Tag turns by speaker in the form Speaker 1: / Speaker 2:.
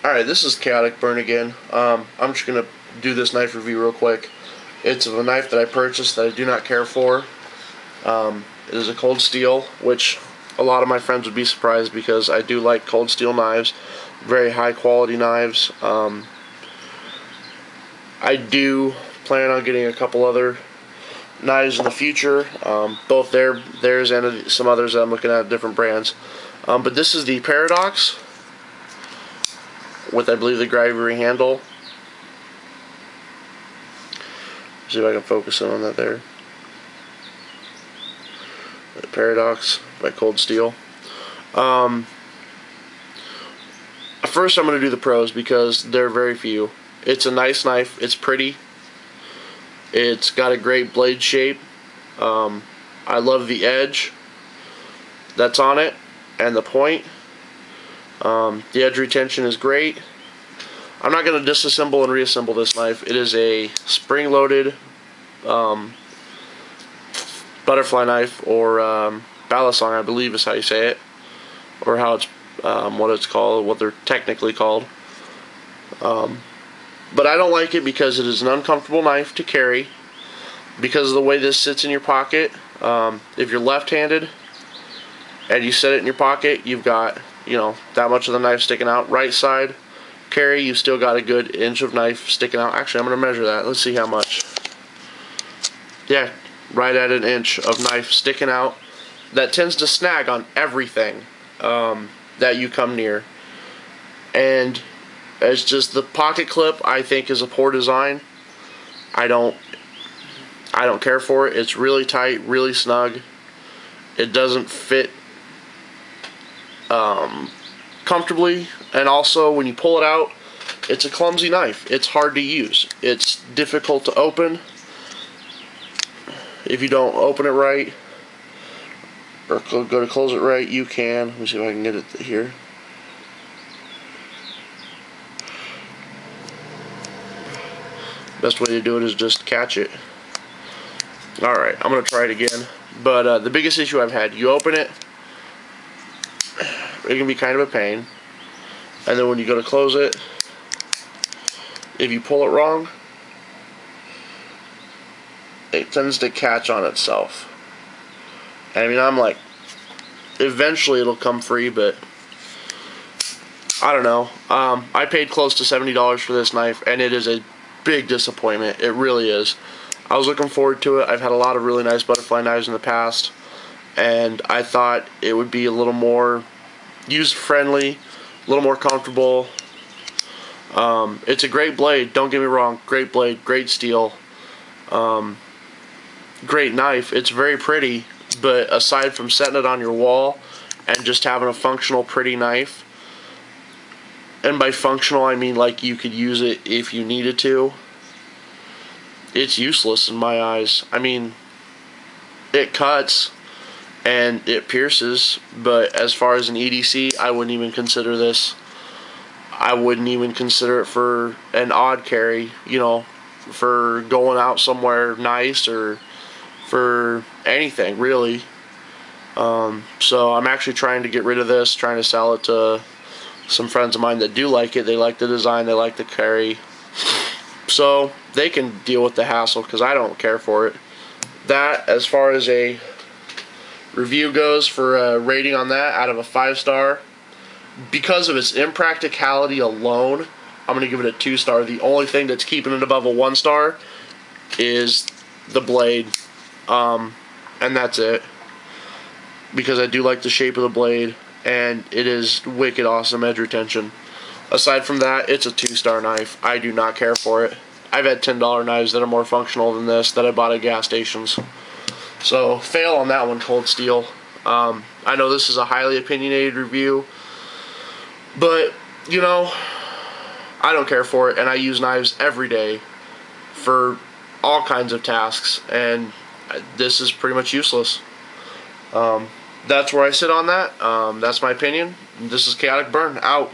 Speaker 1: Alright, this is Chaotic Burn again. I'm just going to do this knife review real quick. It's of a knife that I purchased that I do not care for. It is a Cold Steel, which a lot of my friends would be surprised because I do like Cold Steel knives. Very high quality knives. I do plan on getting a couple other knives in the future, both theirs and some others that I'm looking at different brands. But this is the Paradox with, I believe, the Gravity handle. See if I can focus in on that there. The Paradox by Cold Steel. First, I'm going to do the pros because there are very few. It's a nice knife. It's pretty. It's got a great blade shape. I love the edge that's on it and the point. The edge retention is great. I'm not going to disassemble and reassemble this knife. It is a spring-loaded butterfly knife, or balisong, I believe is how you say it, or how it's what they're technically called. But I don't like it because it is an uncomfortable knife to carry because of the way this sits in your pocket. If you're left-handed and you set it in your pocket, you've got, that much of the knife sticking out. Right side carry, you've still got a good inch of knife sticking out. Actually, I'm going to measure that. Let's see how much. Yeah, right at an inch of knife sticking out. That tends to snag on everything that you come near. And it's just the pocket clip, I think, is a poor design. I don't care for it. It's really tight, really snug. It doesn't fit comfortably, and also when you pull it out, it's a clumsy knife. It's hard to use. It's difficult to open if you don't open it right or go to close it right. You can. Let me see if I can get it here. Best way to do it is just catch it. Alright, I'm going to try it again. But the biggest issue I've had, you open it, it can be kind of a pain. And then when you go to close it, if you pull it wrong, it tends to catch on itself. I mean, I'm like, eventually it'll come free, but I don't know. I paid close to $70 for this knife, and it is a big disappointment. It really is. I was looking forward to it. I've had a lot of really nice butterfly knives in the past, and I thought it would be a little more user-friendly, a little more comfortable. It's a great blade, don't get me wrong. Great blade, great steel, great knife. It's very pretty, but aside from setting it on your wall and just having a functional, pretty knife, and by functional I mean like you could use it if you needed to, it's useless in my eyes. I mean, it cuts and it pierces, but as far as an EDC, I wouldn't even consider this. I wouldn't even consider it for an odd carry, for going out somewhere nice or for anything, really. So I'm actually trying to get rid of this, trying to sell it to some friends of mine that do like it. They like the design, they like the carry. So they can deal with the hassle because I don't care for it. That, as far as a review goes, for a rating on that out of a 5-star, because of its impracticality alone, I'm going to give it a 2-star. The only thing that's keeping it above a 1-star is the blade, and that's it, because I do like the shape of the blade, and it is wicked awesome edge retention. Aside from that, it's a 2-star knife. I do not care for it. I've had $10 knives that are more functional than this that I bought at gas stations. So, fail on that one, Cold Steel. I know this is a highly opinionated review, but, I don't care for it, and I use knives every day for all kinds of tasks, and this is pretty much useless. That's where I sit on that. That's my opinion. This is Chaotic Burn, out.